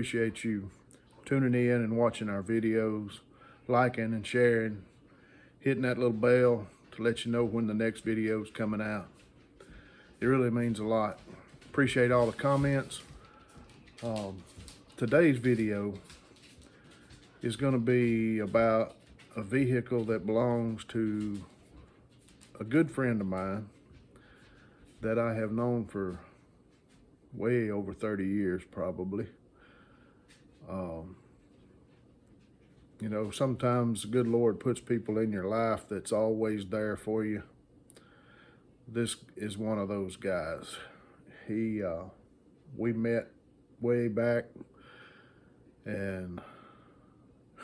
appreciate you tuning in and watching our videos, liking and sharing, hitting that little bell to let you know when the next video is coming out. It really means a lot. Appreciate all the comments. Today's video is going to be about a vehicle that belongs to a good friend of mine that I have known for way over 30 years probably. You know, sometimes the good Lord puts people in your life that's always there for you. This is one of those guys. We met way back, and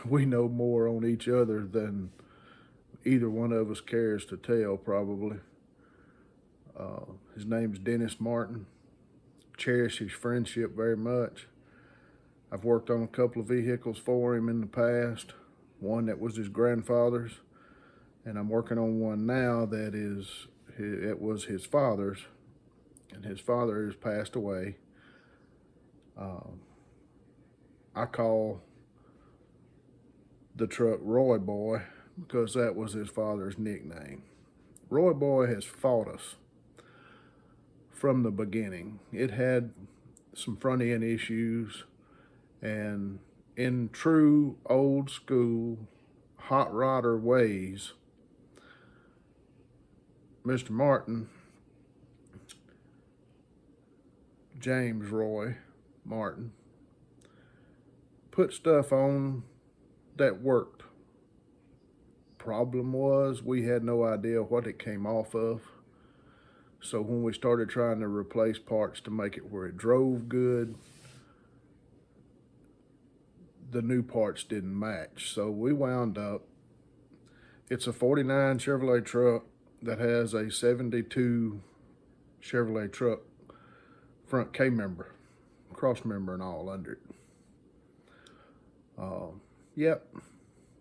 we know more on each other than either one of us cares to tell, probably. His name's Dennis Martin. Cherish his friendship very much. I've worked on a couple of vehicles for him in the past. One that was his grandfather's, and I'm working on one now that it was his father's, and his father has passed away. I call the truck Roy Boy because that was his father's nickname. Roy Boy has fought us from the beginning. It had some front end issues, and in true old school hot rodder ways, Mr. Martin, James Roy Martin, put stuff on that worked. Problem was, we had no idea what it came off of. So when we started trying to replace parts to make it where it drove good, the new parts didn't match. So we wound up, it's a 49 Chevrolet truck that has a 72 Chevrolet truck front K-member, cross member and all under it. Yep,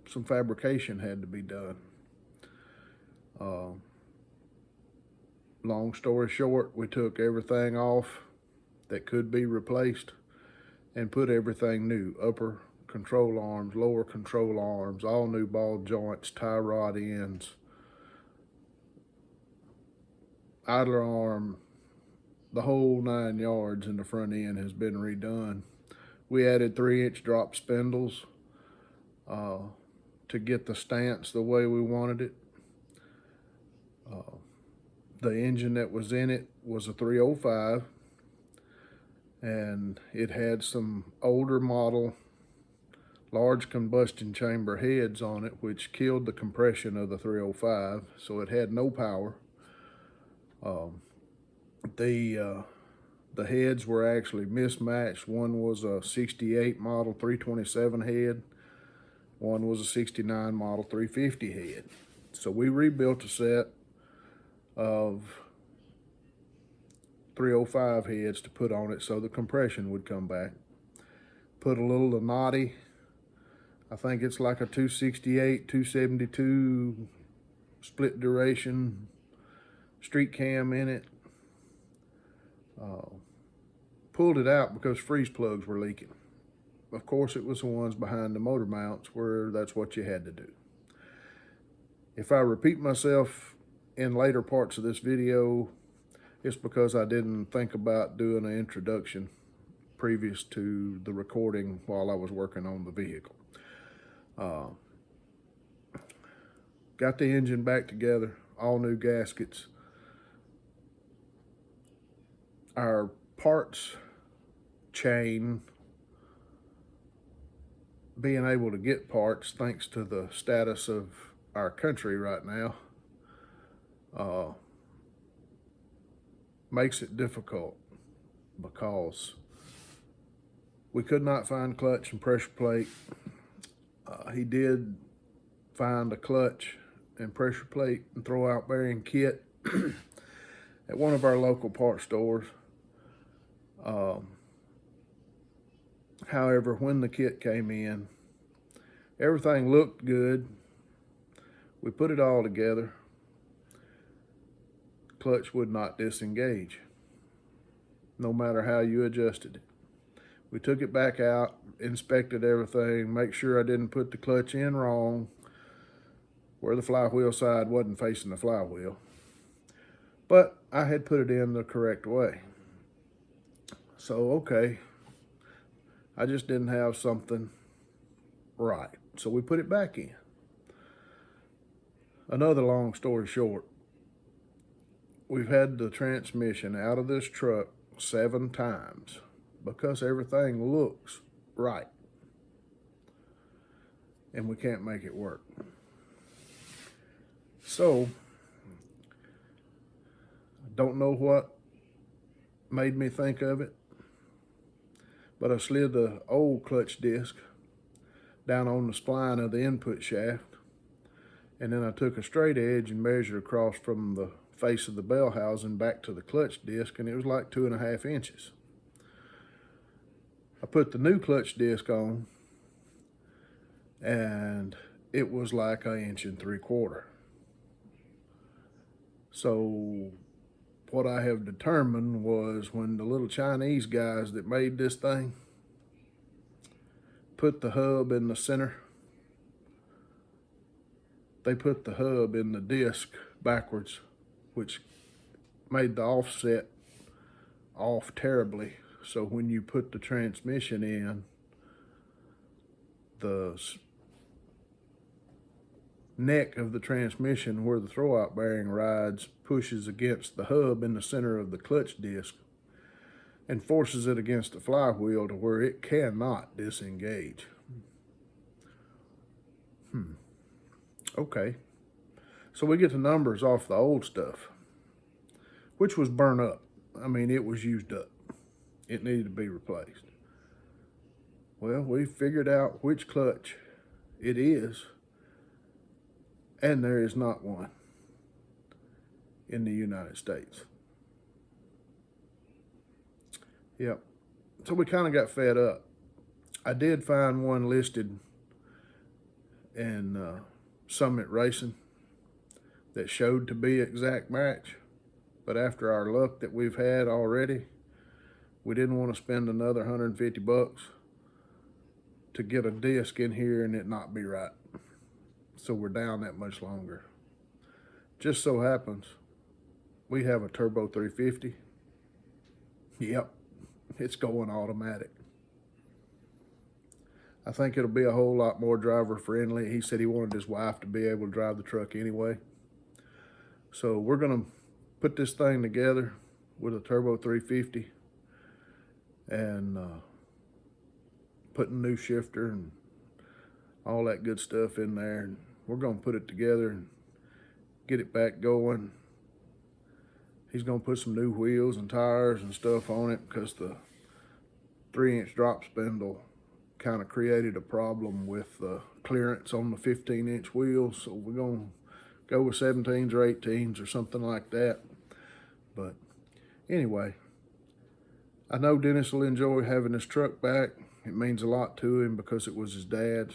some fabrication had to be done. Long story short, we took everything off that could be replaced and put everything new. Upper control arms, lower control arms, all new ball joints, tie rod ends, idler arm, the whole 9 yards in the front end has been redone. We added 3-inch drop spindles to get the stance the way we wanted it. The engine that was in it was a 305, and it had some older model large combustion chamber heads on it, which killed the compression of the 305, so it had no power. The heads were actually mismatched. One was a 68 model 327 head. One was a 69 model 350 head. So we rebuilt a set of 305 heads to put on it so the compression would come back. Put a little Donati, I think it's like a 268, 272 split duration street cam in it. Pulled it out because freeze plugs were leaking. Of course, it was the ones behind the motor mounts where that's what you had to do. If I repeat myself in later parts of this video, it's because I didn't think about doing an introduction previous to the recording while I was working on the vehicle. Got the engine back together, all new gaskets. Our parts chain, being able to get parts thanks to the status of our country right now, makes it difficult because we could not find clutch and pressure plate. He did find a clutch and pressure plate and throw-out bearing kit at one of our local parts stores. However, when the kit came in, everything looked good. We put it all together. Clutch would not disengage, no matter how you adjusted it. We took it back out, inspected everything, make sure I didn't put the clutch in wrong, where the flywheel side wasn't facing the flywheel. But I had put it in the correct way. So, okay, I just didn't have something right. So we put it back in. Another long story short, we've had the transmission out of this truck 7 times because everything looks right. And we can't make it work. So, I don't know what made me think of it, but I slid the old clutch disc down on the spline of the input shaft, and then I took a straight edge and measured across from the face of the bell housing back to the clutch disc, and it was like 2.5 inches. I put the new clutch disc on, and it was like 1.75 inches. So what I have determined was when the little Chinese guys that made this thing put the hub in the center, they put the hub in the disc backwards, which made the offset off terribly. So when you put the transmission in, the neck of the transmission where the throwout bearing rides pushes against the hub in the center of the clutch disc and forces it against the flywheel to where it cannot disengage. Okay, so we get the numbers off the old stuff, which was burnt up. I mean, it was used up. It needed to be replaced. Well, we figured out which clutch it is, and there is not one in the United States. Yep. So we kind of got fed up. I did find one listed in Summit Racing that showed to be exact match, but after our luck that we've had already, we didn't want to spend another $150 to get a disc in here and it not be right. So we're down that much longer. Just so happens we have a turbo 350. Yep, it's going automatic. I think it'll be a whole lot more driver friendly. He said he wanted his wife to be able to drive the truck anyway. So we're gonna put this thing together with a turbo 350 and put a new shifter and all that good stuff in there. And we're gonna put it together and get it back going. He's gonna put some new wheels and tires and stuff on it because the 3-inch drop spindle kind of created a problem with the clearance on the 15-inch wheels. So we're gonna go with 17s or 18s or something like that. But anyway, I know Dennis will enjoy having his truck back. It means a lot to him because it was his dad's.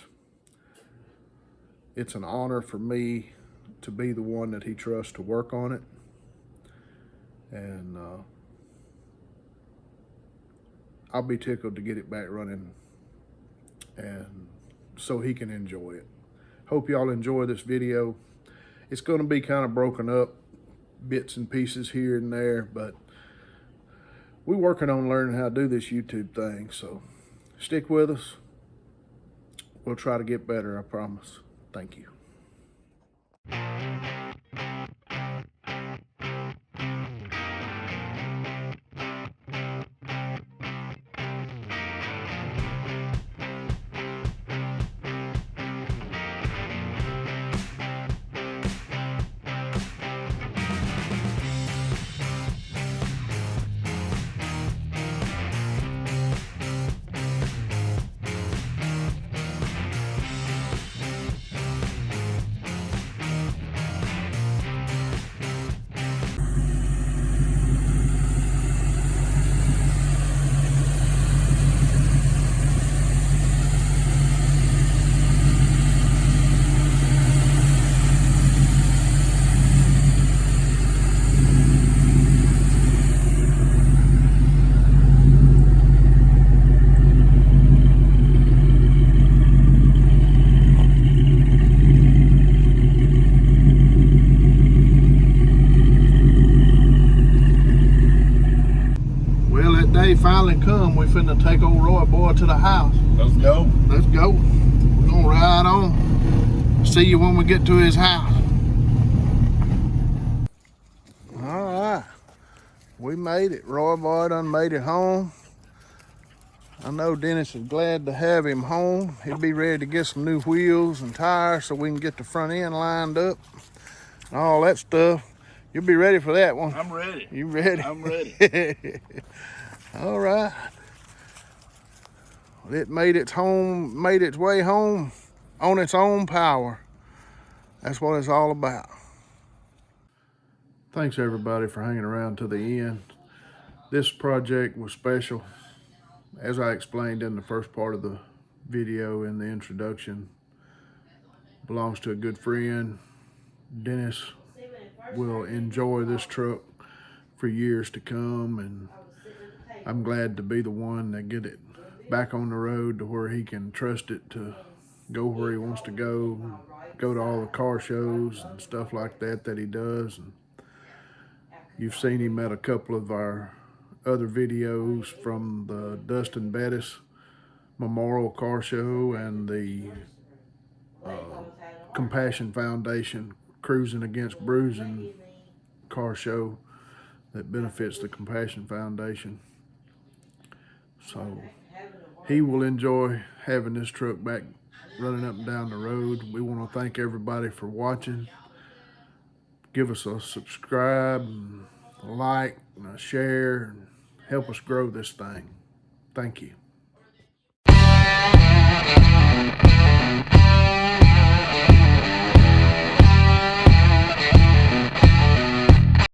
It's an honor for me to be the one that he trusts to work on it. And I'll be tickled to get it back running and so he can enjoy it. Hope y'all enjoy this video. It's going to be kind of broken up, bits and pieces here and there, but we're working on learning how to do this YouTube thing, so stick with us. We'll try to get better, I promise. Thank you. day finally come. We finna take old Roy Boy to the house. Let's go. Let's go. We're gonna ride on. See you when we get to his house. All right. We made it. Roy Boy done made it home. I know Dennis is glad to have him home. He'll be ready to get some new wheels and tires so we can get the front end lined up and all that stuff. You'll be ready for that one. I'm ready. You ready? I'm ready. All right. It made its way home on its own power. That's what it's all about. Thanks everybody for hanging around to the end. This project was special. As I explained in the first part of the video in the introduction, belongs to a good friend. Dennis will enjoy this truck for years to come, and I'm glad to be the one that get it back on the road to where he can trust it to go where he wants to go to all the car shows and stuff like that he does. And you've seen him at a couple of our other videos from the Dustin Bettis Memorial Car Show and the Compassion Foundation Cruising Against Bruising car show that benefits the Compassion Foundation. So he will enjoy having this truck back running up and down the road. We want to thank everybody for watching. Give us a subscribe, and a like, and a share, and help us grow this thing. Thank you.